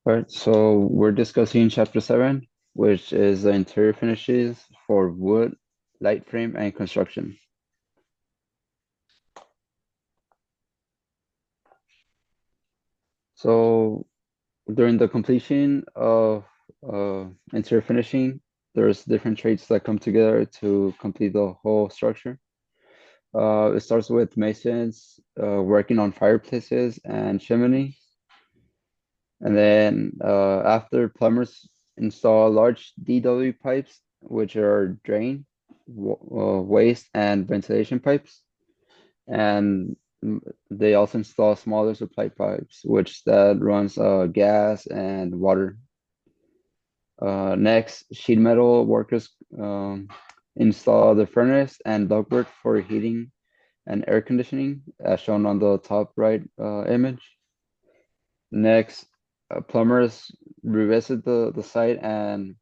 All right, so we're discussing chapter 7, which is the interior finishes for wood, light frame, and construction. So during the completion of interior finishing, there's different traits that come together to complete the whole structure. It starts with masons working on fireplaces and chimneys, and then after plumbers install large DW pipes, which are drain, waste, and ventilation pipes. And they also install smaller supply pipes, which that runs gas and water. Next, sheet metal workers install the furnace and ductwork for heating and air conditioning, as shown on the top right image. Next, plumbers revisit the site and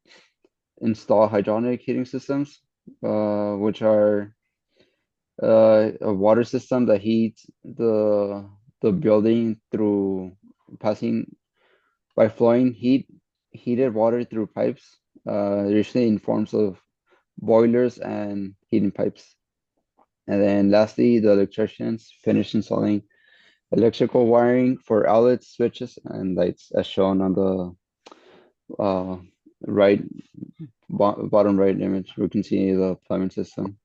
install hydronic heating systems, which are a water system that heats the building through passing by flowing heated water through pipes, usually in forms of boilers and heating pipes. And then lastly, the electricians finish installing electrical wiring for outlets, switches, and lights, as shown on the uh, right bottom right image. We can see the plumbing system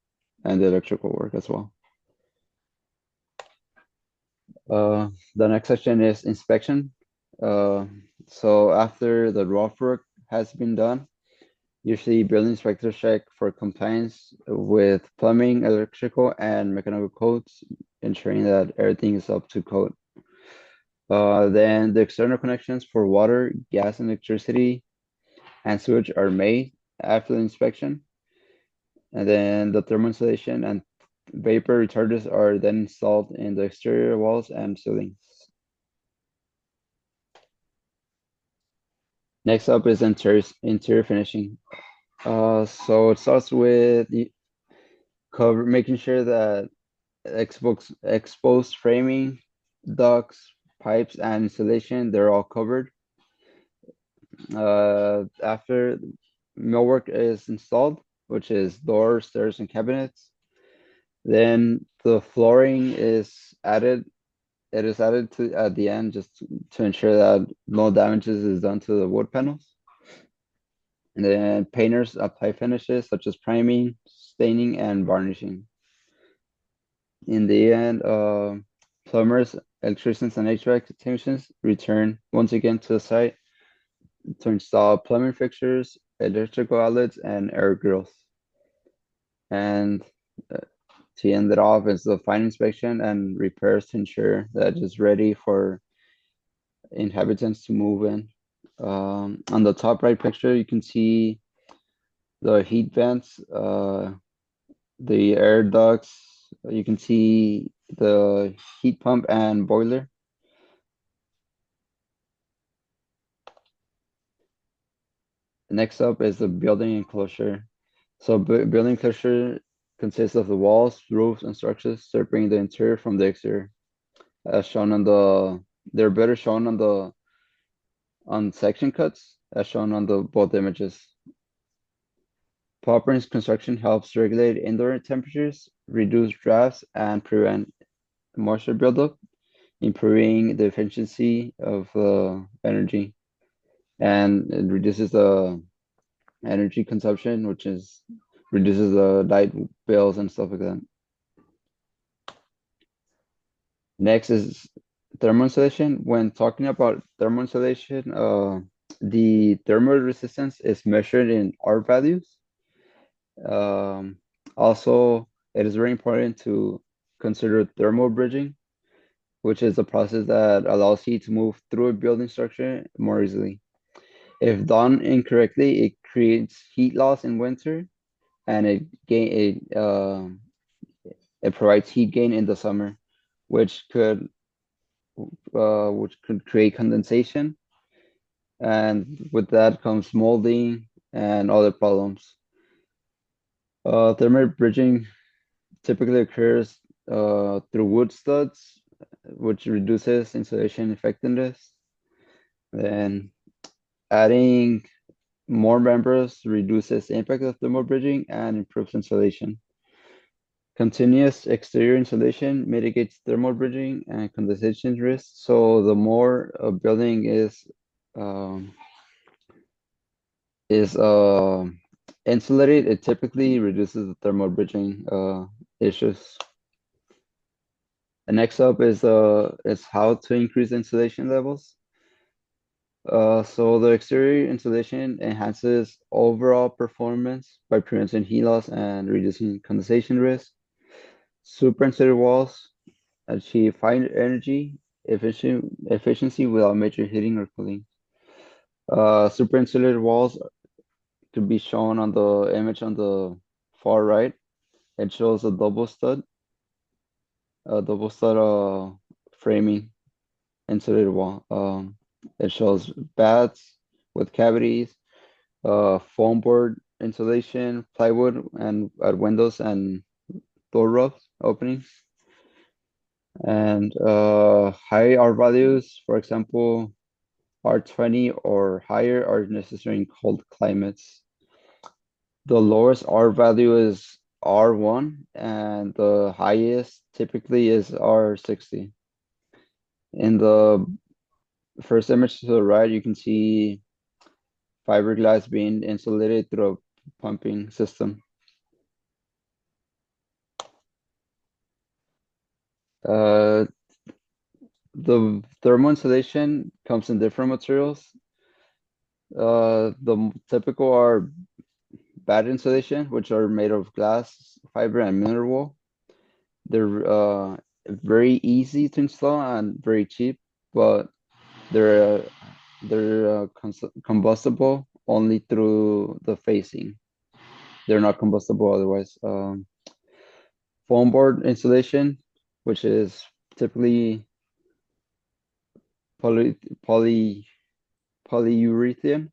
and the electrical work as well. The next section is inspection. Uh, so after the rough work has been done, usually building inspectors check for compliance with plumbing, electrical, and mechanical codes, ensuring that everything is up to code. Then the external connections for water, gas, and electricity and sewage are made after the inspection. And then the thermal insulation and vapor retarders are then installed in the exterior walls and ceilings. Next up is interior finishing. So it starts with making sure that exposed framing, ducts, pipes, and insulation, they're all covered. After millwork is installed, which is doors, stairs, and cabinets, then the flooring is added. It is added to at the end just to ensure that no damages is done to the wood panels. And then painters apply finishes such as priming, staining, and varnishing. In the end, plumbers, electricians, and HVAC technicians return once again to the site to install plumbing fixtures, electrical outlets, and air grills. And uh, to end it off is the final inspection and repairs to ensure that it's ready for inhabitants to move in. On the top right picture, you can see the heat vents, the air ducts. You can see the heat pump and boiler. Next up is the building enclosure. So building enclosure consists of the walls, roofs, and structures separating the interior from the exterior, as shown on they're better shown on section cuts, as shown on the both images. Proper construction helps regulate indoor temperatures, reduce drafts, and prevent moisture buildup, improving the efficiency of energy, and it reduces the energy consumption, which is reduces the light bills and stuff like that. Next is thermal insulation. When talking about thermal insulation, the thermal resistance is measured in R values. Um, Also, it is very important to consider thermal bridging, which is a process that allows heat to move through a building structure more easily. If done incorrectly, it creates heat loss in winter, and it provides heat gain in the summer, which could create condensation, and with that comes molding and other problems. Thermal bridging typically occurs through wood studs, which reduces insulation effectiveness. Then Adding more members reduces the impact of thermal bridging and improves insulation. Continuous exterior insulation mitigates thermal bridging and condensation risk. So the more a building um, is insulated, it typically reduces the thermal bridging issues. And next up is how to increase insulation levels. So the exterior insulation enhances overall performance by preventing heat loss and reducing condensation risk. Super insulated walls achieve high energy efficiency without major heating or cooling. Super insulated walls could be shown on the image on the far right. It shows a double stud framing insulated wall. It shows baths with cavities, foam board insulation, plywood, and windows and door ropes openings. And high R values, for example, R20 or higher, are necessary in cold climates. The lowest R value is R1, and the highest typically is R60. In the first image to the right, you can see fiberglass being insulated through a pumping system. Uh, the thermal insulation comes in different materials. The typical are bad insulation, which are made of glass, fiber, and mineral wool. They're very easy to install and very cheap, but they're uh, they're combustible only through the facing. They're not combustible otherwise. Foam board insulation, which is typically poly, poly polyurethane.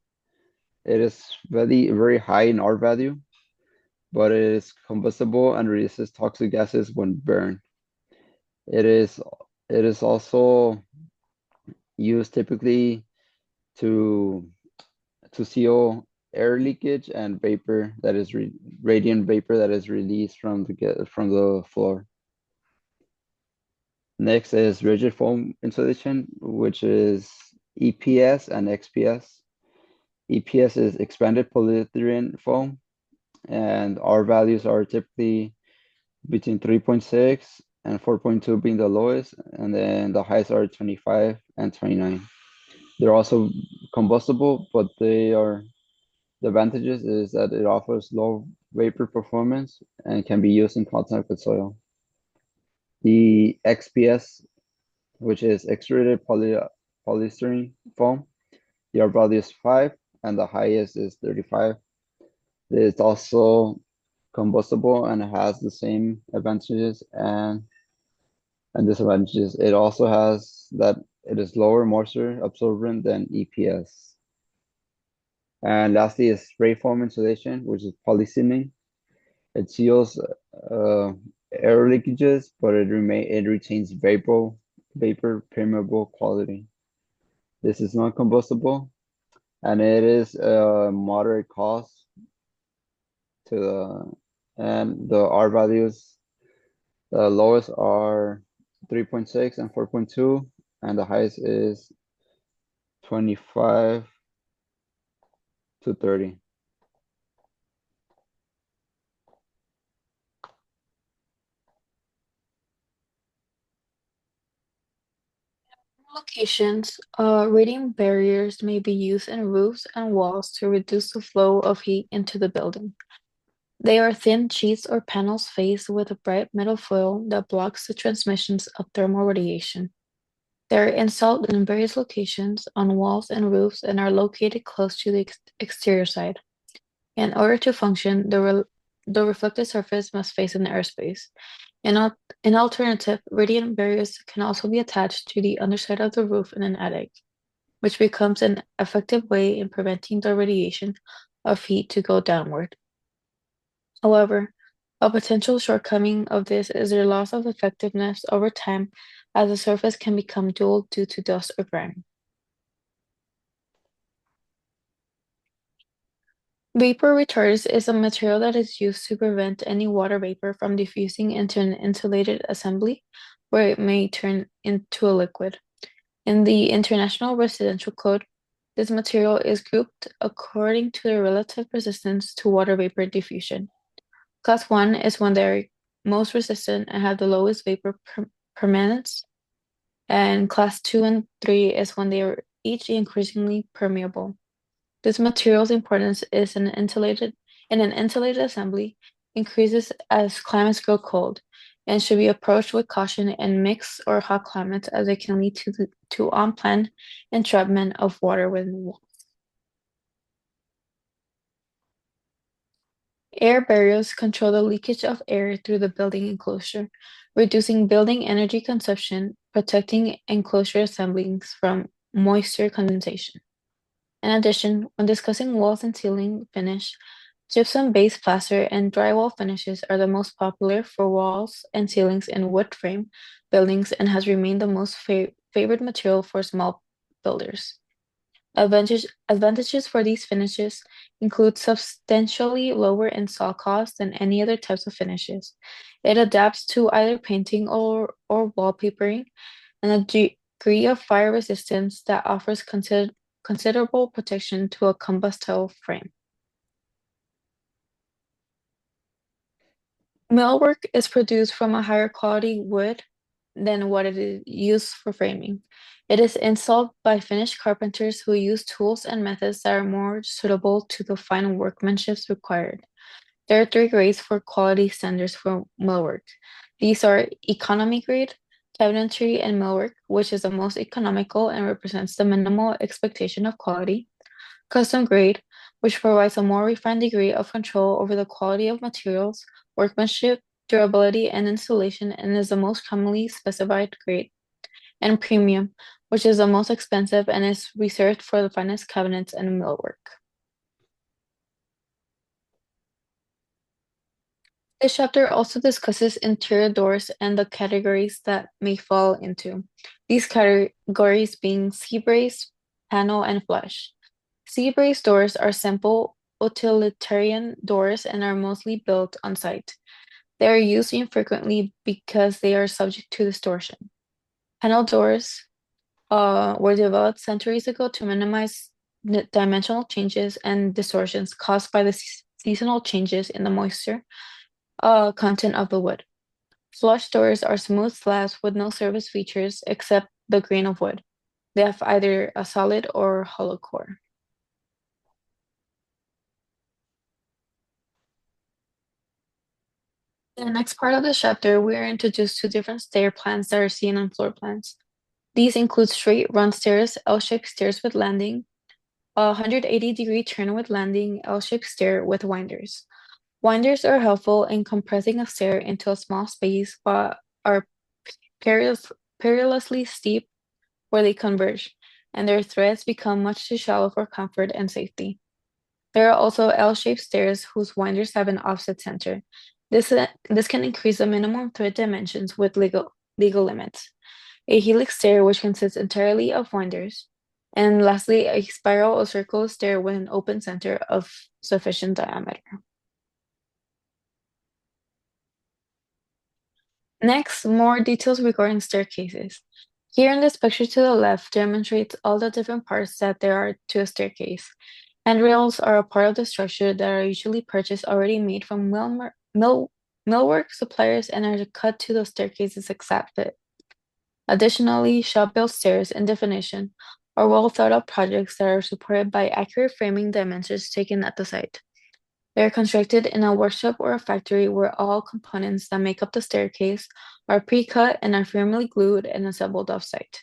It is very high in R value, but it is combustible and releases toxic gases when burned. It is it is also used typically to seal air leakage and vapor that is radiant vapor that is released from the floor. Next is rigid foam insulation, which is EPS and XPS. EPS is expanded polyethylene foam, and R values are typically between 3.6 and 4.2 being the lowest, and then the highest are 25 and 29. They're also combustible, but the advantages is that it offers low vapor performance and can be used in contact with soil. The XPS, which is extruded polystyrene foam, the R value is 5 and the highest is 35. It's also combustible and has the same advantages and disadvantages. It also has that it is lower moisture absorbent than EPS. And lastly is spray foam insulation, which is polycene. It seals air leakages, but it retains vapor permeable quality. This is non combustible, and it is a moderate cost to the and the R values. The lowest are 3.6 and 4.2, and the highest is 25 to 30. Locations, radiant barriers may be used in roofs and walls to reduce the flow of heat into the building. They are thin sheets or panels faced with a bright metal foil that blocks the transmissions of thermal radiation. They are installed in various locations on walls and roofs and are located close to the exterior side. In order to function, the reflected surface must face an airspace. In alternative, radiant barriers can also be attached to the underside of the roof in an attic, which becomes an effective way in preventing the radiation of heat to go downward. However, a potential shortcoming of this is their loss of effectiveness over time as the surface can become dull due to dust or grime. Vapor retardants is a material that is used to prevent any water vapor from diffusing into an insulated assembly where it may turn into a liquid. In the International Residential Code, this material is grouped according to their relative resistance to water vapor diffusion. Class 1 is when they're most resistant and have the lowest vapor permanence, and class 2 and 3 is when they are each increasingly permeable. This material's importance is in an insulated assembly increases as climates grow cold and should be approached with caution in mixed or hot climates as it can lead to unplanned entrapment of water within the wall. Air barriers control the leakage of air through the building enclosure, reducing building energy consumption, protecting enclosure assemblies from moisture condensation. In addition, when discussing walls and ceiling finish, gypsum-based plaster and drywall finishes are the most popular for walls and ceilings in wood frame buildings and has remained the most favored material for small builders. Advantages for these finishes include substantially lower install costs than any other types of finishes. It adapts to either painting or wallpapering, and a degree of fire resistance that offers considerable protection to a combustible frame. Millwork is produced from a higher quality wood than what it is used for framing. It is installed by finished carpenters who use tools and methods that are more suitable to the fine workmanship required. There are three grades for quality standards for millwork. These are economy grade, cabinetry, and millwork, which is the most economical and represents the minimal expectation of quality. Custom grade, which provides a more refined degree of control over the quality of materials, workmanship, durability, and installation, and is the most commonly specified grade. And premium, which is the most expensive and is reserved for the finest cabinets and millwork. This chapter also discusses interior doors and the categories that may fall into. These categories being C-brace, panel, and flush. C-brace doors are simple utilitarian doors and are mostly built on site. They are used infrequently because they are subject to distortion. Panel doors were developed centuries ago to minimize dimensional changes and distortions caused by the seasonal changes in the moisture content of the wood. Flush doors are smooth slabs with no surface features except the grain of wood. They have either a solid or hollow core. In the next part of the chapter, we are introduced to different stair plans that are seen on floor plans. These include straight run stairs, L-shaped stairs with landing, a 180-degree turn with landing, L-shaped stair with winders. Winders are helpful in compressing a stair into a small space but are perilously steep where they converge, and their threads become much too shallow for comfort and safety. There are also L-shaped stairs whose winders have an offset center. This can increase the minimum thread dimensions with legal limits. A helix stair which consists entirely of winders. And lastly, a spiral or circular stair with an open center of sufficient diameter. Next, more details regarding staircases. Here in this picture to the left demonstrates all the different parts that there are to a staircase. Handrails are a part of the structure that are usually purchased already made from millwork suppliers and are cut to the staircase's exact fit. Additionally, shop-built stairs, in definition, are well-thought-out projects that are supported by accurate framing dimensions taken at the site. They are constructed in a workshop or a factory where all components that make up the staircase are pre-cut and are firmly glued and assembled off-site,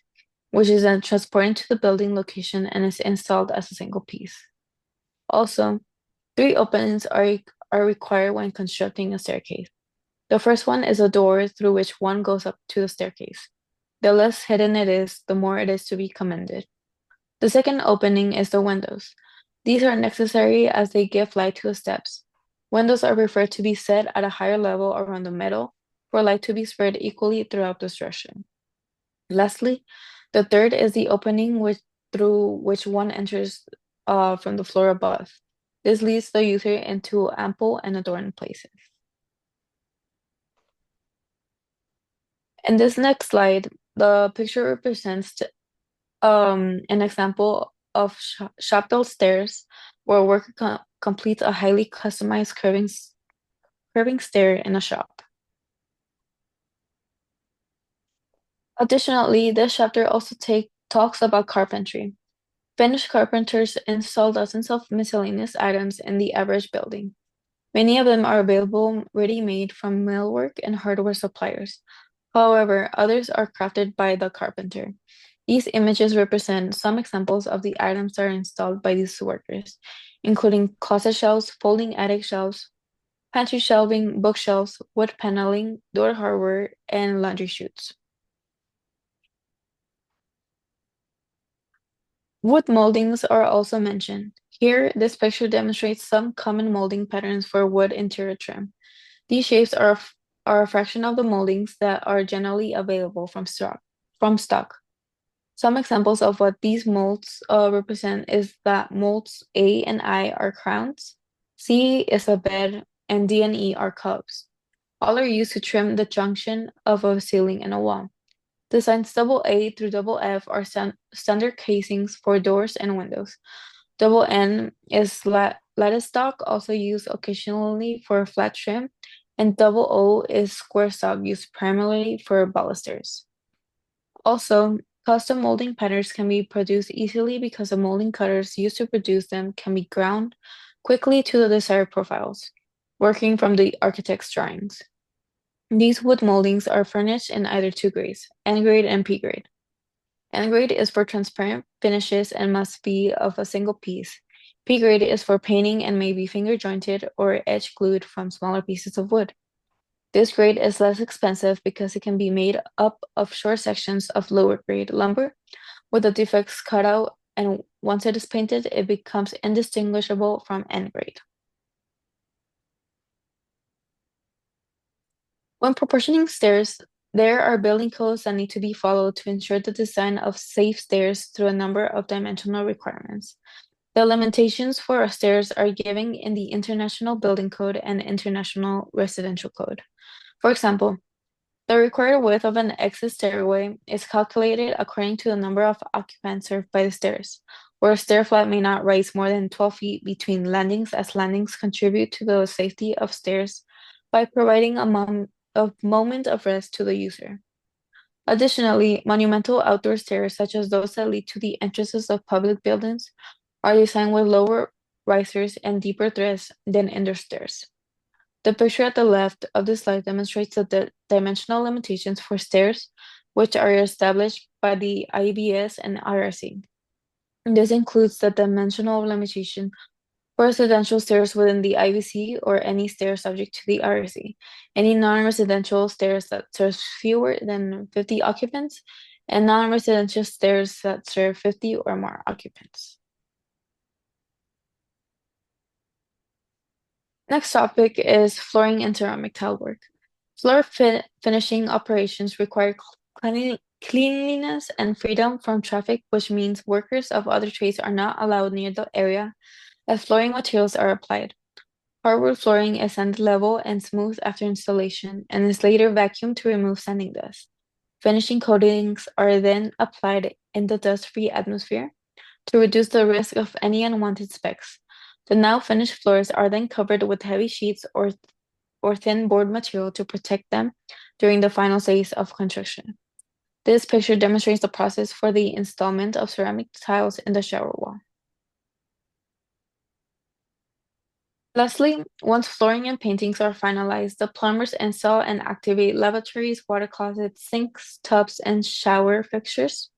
which is then transported to the building location and is installed as a single piece. Also, three openings are required when constructing a staircase. The first one is a door through which one goes up to the staircase. The less hidden it is, the more it is to be commended. The second opening is the windows. These are necessary as they give light to the steps. Windows are preferred to be set at a higher level around the middle for light to be spread equally throughout the structure. Lastly, the third is the opening through which one enters from the floor above. This leads the user into ample and adorned places. In this next slide, the picture represents an example of shop-built stairs where a worker completes a highly customized curving stair in a shop. Additionally, this chapter also talks about carpentry. Finnish carpenters install dozens of miscellaneous items in the average building. Many of them are available ready-made from millwork and hardware suppliers. However, others are crafted by the carpenter. These images represent some examples of the items that are installed by these workers, including closet shelves, folding attic shelves, pantry shelving, bookshelves, wood paneling, door hardware, and laundry chutes. Wood moldings are also mentioned. Here, this picture demonstrates some common molding patterns for wood interior trim. These shapes are a fraction of the moldings that are generally available from stock. Some examples of what these molds represent is that molds A and I are crowns, C is a bed, and D and E are cups. All are used to trim the junction of a ceiling and a wall. Designs double A through double F are standard casings for doors and windows. Double N is lattice stock, also used occasionally for flat trim, and double O is square stock used primarily for balusters. Also, custom molding patterns can be produced easily because the molding cutters used to produce them can be ground quickly to the desired profiles, working from the architect's drawings. These wood moldings are furnished in either two grades, N grade and P grade. N grade is for transparent finishes and must be of a single piece. P grade is for painting and may be finger jointed or edge glued from smaller pieces of wood. This grade is less expensive because it can be made up of short sections of lower grade lumber with the defects cut out, and once it is painted, it becomes indistinguishable from N grade. When proportioning stairs, there are building codes that need to be followed to ensure the design of safe stairs through a number of dimensional requirements. The limitations for stairs are given in the International Building Code and International Residential Code. For example, the required width of an exit stairway is calculated according to the number of occupants served by the stairs, where a stair flat may not rise more than 12 feet between landings, as landings contribute to the safety of stairs by providing a moment of rest to the user. Additionally, monumental outdoor stairs, such as those that lead to the entrances of public buildings, are designed with lower risers and deeper threads than indoor stairs. The picture at the left of the slide demonstrates the dimensional limitations for stairs, which are established by the IBS and IRC. This includes the dimensional limitation for residential stairs within the IBC or any stair subject to the IRC, any non-residential stairs that serve fewer than 50 occupants, and non-residential stairs that serve 50 or more occupants. Next topic is flooring and ceramic tile work. Floor finishing operations require cleanliness and freedom from traffic, which means workers of other trades are not allowed near the area as flooring materials are applied. Hardwood flooring is sand level and smooth after installation and is later vacuumed to remove sanding dust. Finishing coatings are then applied in the dust-free atmosphere to reduce the risk of any unwanted specks. The now finished floors are then covered with heavy sheets or thin board material to protect them during the final phase of construction. This picture demonstrates the process for the installment of ceramic tiles in the shower wall. Lastly, once flooring and paintings are finalized, the plumbers install and activate lavatories, water closets, sinks, tubs, and shower fixtures.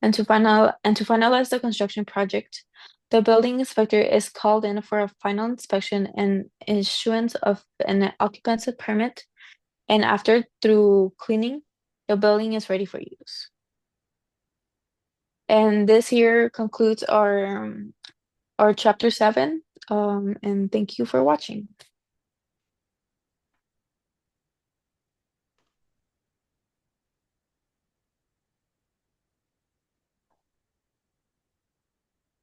And to finalize the construction project, the building inspector is called in for a final inspection and issuance of an occupancy permit. And after through cleaning, the building is ready for use. And this here concludes our chapter 7. And thank you for watching.